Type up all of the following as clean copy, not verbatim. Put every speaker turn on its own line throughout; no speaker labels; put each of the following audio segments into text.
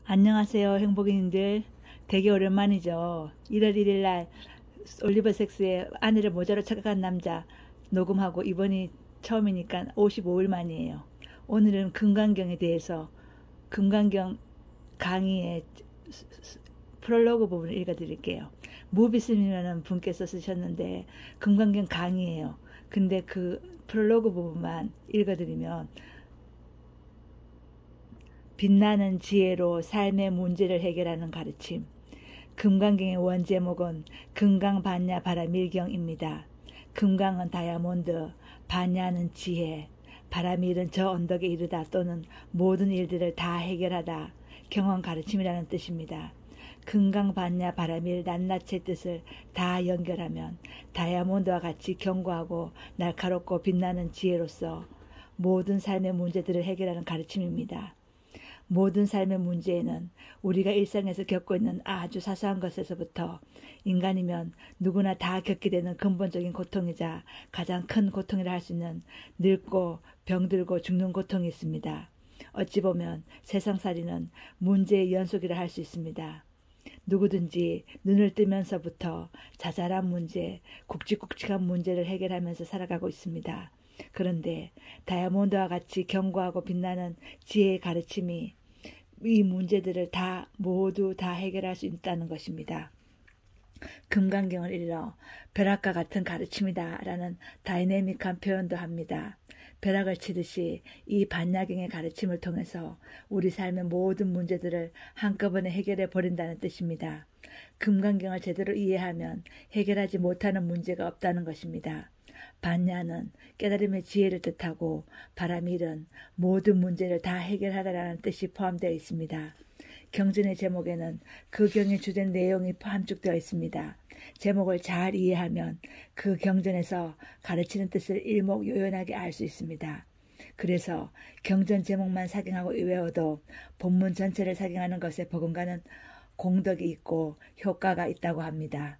안녕하세요, 행복인들. 되게 오랜만이죠. 1월 1일 날 올리버 섹스의 아내를 모자로 착각한 남자 녹음하고 이번이 처음이니까 55일 만이에요. 오늘은 금강경에 대해서 금강경 강의의 프롤로그 부분을 읽어드릴게요. 무비스님이라는 분께서 쓰셨는데 금강경 강의예요. 근데 그 프롤로그 부분만 읽어드리면 빛나는 지혜로 삶의 문제를 해결하는 가르침. 금강경의 원제목은 금강반야 바라밀경입니다. 금강은 다이아몬드, 반야는 지혜, 바라밀은 저 언덕에 이르다 또는 모든 일들을 다 해결하다, 경험 가르침이라는 뜻입니다. 금강반야 바라밀 낱낱의 뜻을 다 연결하면 다이아몬드와 같이 견고하고 날카롭고 빛나는 지혜로서 모든 삶의 문제들을 해결하는 가르침입니다. 모든 삶의 문제에는 우리가 일상에서 겪고 있는 아주 사소한 것에서부터 인간이면 누구나 다 겪게 되는 근본적인 고통이자 가장 큰 고통이라 할 수 있는 늙고 병들고 죽는 고통이 있습니다. 어찌 보면 세상살이는 문제의 연속이라 할 수 있습니다. 누구든지 눈을 뜨면서부터 자잘한 문제, 굵직굵직한 문제를 해결하면서 살아가고 있습니다. 그런데 다이아몬드와 같이 견고하고 빛나는 지혜의 가르침이 이 문제들을 모두 다 해결할 수 있다는 것입니다. 금강경을 읽어 벼락과 같은 가르침이다 라는 다이내믹한 표현도 합니다. 벼락을 치듯이 이 반야경의 가르침을 통해서 우리 삶의 모든 문제들을 한꺼번에 해결해 버린다는 뜻입니다. 금강경을 제대로 이해하면 해결하지 못하는 문제가 없다는 것입니다. 반야는 깨달음의 지혜를 뜻하고 바라밀은 모든 문제를 다 해결하라는 뜻이 포함되어 있습니다. 경전의 제목에는 그 경의 주된 내용이 함축되어 있습니다. 제목을 잘 이해하면 그 경전에서 가르치는 뜻을 일목요연하게 알 수 있습니다. 그래서 경전 제목만 사경하고 외워도 본문 전체를 사경하는 것에 버금가는 공덕이 있고 효과가 있다고 합니다.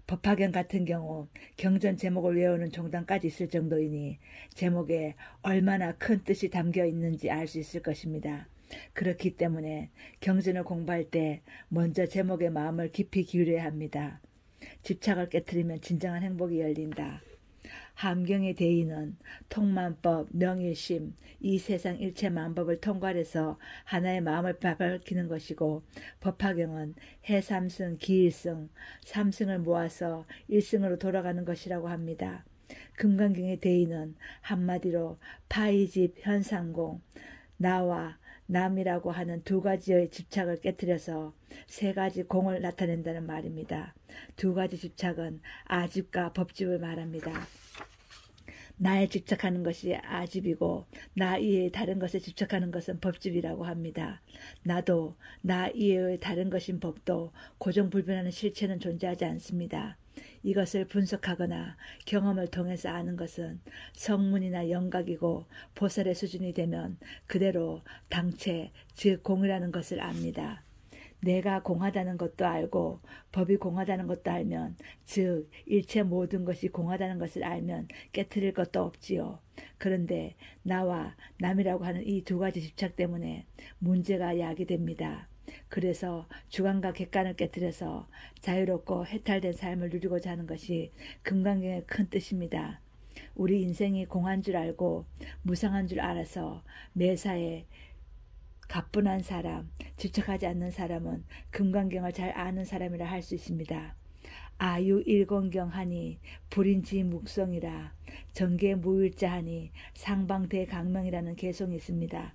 법화경 같은 경우 경전 제목을 외우는 종단까지 있을 정도이니 제목에 얼마나 큰 뜻이 담겨 있는지 알 수 있을 것입니다. 그렇기 때문에 경전을 공부할 때 먼저 제목에 마음을 깊이 기울여야 합니다. 집착을 깨트리면 진정한 행복이 열린다. 함경의 대의는 통만법, 명일심, 이 세상 일체 만법을 통괄해서 하나의 마음을 밝히는 것이고 법화경은 해삼승, 기일승, 삼승을 모아서 일승으로 돌아가는 것이라고 합니다. 금강경의 대의는 한마디로 파이집, 현상공, 나와 남이라고 하는 두 가지의 집착을 깨뜨려서 세 가지 공을 나타낸다는 말입니다. 두 가지 집착은 아집과 법집을 말합니다. 나에 집착하는 것이 아집이고 나 이외의 다른 것에 집착하는 것은 법집이라고 합니다. 나도 나 이외의 다른 것인 법도 고정불변하는 실체는 존재하지 않습니다. 이것을 분석하거나 경험을 통해서 아는 것은 성문이나 영각이고 보살의 수준이 되면 그대로 당체, 즉 공이라는 것을 압니다. 내가 공하다는 것도 알고 법이 공하다는 것도 알면, 즉 일체 모든 것이 공하다는 것을 알면 깨트릴 것도 없지요. 그런데 나와 남이라고 하는 이 두 가지 집착 때문에 문제가 야기됩니다. 그래서 주관과 객관을 깨뜨려서 자유롭고 해탈된 삶을 누리고자 하는 것이 금강경의 큰 뜻입니다. 우리 인생이 공한 줄 알고 무상한 줄 알아서 매사에 가뿐한 사람, 집착하지 않는 사람은 금강경을 잘 아는 사람이라 할 수 있습니다. 아유 일공경하니 불인지 묵성이라 정계 무일자하니 상방대강명이라는 개송이 있습니다.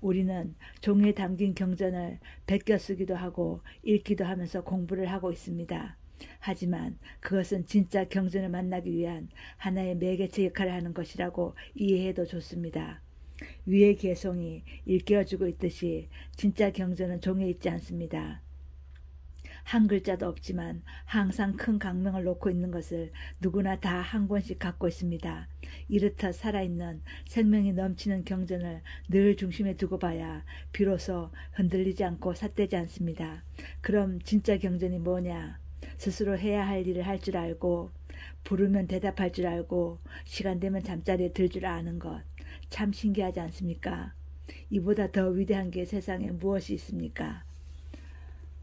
우리는 종이에 담긴 경전을 베껴 쓰기도 하고 읽기도 하면서 공부를 하고 있습니다. 하지만 그것은 진짜 경전을 만나기 위한 하나의 매개체 역할을 하는 것이라고 이해해도 좋습니다. 위의 개송이 일깨워주고 있듯이 진짜 경전은 종이에 있지 않습니다. 한 글자도 없지만 항상 큰 강명을 놓고 있는 것을 누구나 다 한 권씩 갖고 있습니다. 이렇듯 살아있는 생명이 넘치는 경전을 늘 중심에 두고 봐야 비로소 흔들리지 않고 삿되지 않습니다. 그럼 진짜 경전이 뭐냐? 스스로 해야 할 일을 할 줄 알고 부르면 대답할 줄 알고 시간 되면 잠자리에 들 줄 아는 것. 참 신기하지 않습니까? 이보다 더 위대한 게 세상에 무엇이 있습니까?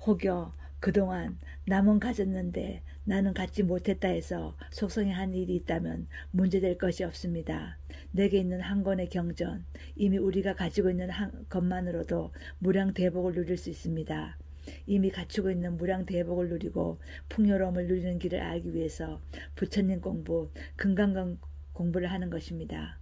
혹여 그동안 남은 가졌는데 나는 갖지 못했다 해서 속상해한 일이 있다면 문제될 것이 없습니다. 내게 있는 한 권의 경전, 이미 우리가 가지고 있는 것만으로도 무량대복을 누릴 수 있습니다. 이미 갖추고 있는 무량대복을 누리고 풍요로움을 누리는 길을 알기 위해서 부처님 공부, 금강경 공부를 하는 것입니다.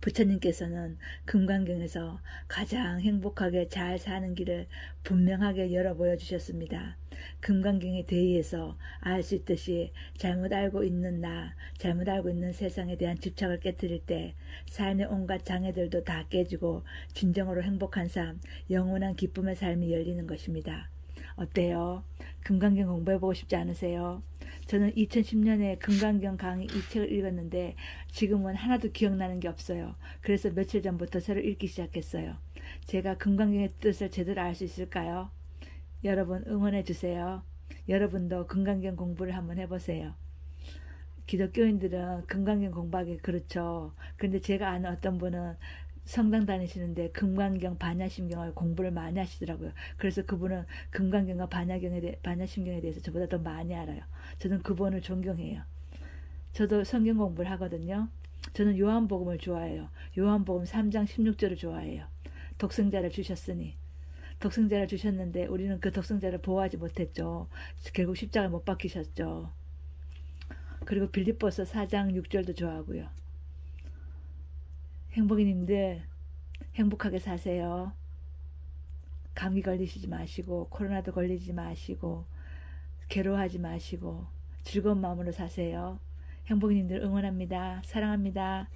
부처님께서는 금강경에서 가장 행복하게 잘 사는 길을 분명하게 열어 보여주셨습니다. 금강경에 대의해서 알 수 있듯이 잘못 알고 있는 나, 잘못 알고 있는 세상에 대한 집착을 깨뜨릴 때 삶의 온갖 장애들도 다 깨지고 진정으로 행복한 삶, 영원한 기쁨의 삶이 열리는 것입니다. 어때요? 금강경 공부해보고 싶지 않으세요? 저는 2010년에 금강경 강의 이 책을 읽었는데 지금은 하나도 기억나는 게 없어요. 그래서 며칠 전부터 새로 읽기 시작했어요. 제가 금강경의 뜻을 제대로 알 수 있을까요? 여러분 응원해 주세요. 여러분도 금강경 공부를 한번 해보세요. 기독교인들은 금강경 공부하기 그렇죠. 그런데 제가 아는 어떤 분은 성당 다니시는데 금강경 반야심경을 공부를 많이 하시더라고요. 그래서 그분은 금강경과 반야심경에 대해서 저보다 더 많이 알아요. 저는 그분을 존경해요. 저도 성경 공부를 하거든요. 저는 요한복음을 좋아해요. 요한복음 3장 16절을 좋아해요. 독생자를 주셨으니. 독생자를 주셨는데 우리는 그 독생자를 보호하지 못했죠. 결국 십자가를 못 박히셨죠. 그리고 빌립보서 4장 6절도 좋아하고요. 행복이님들 행복하게 사세요. 감기 걸리시지 마시고 코로나도 걸리지 마시고 괴로워하지 마시고 즐거운 마음으로 사세요. 행복이님들 응원합니다. 사랑합니다.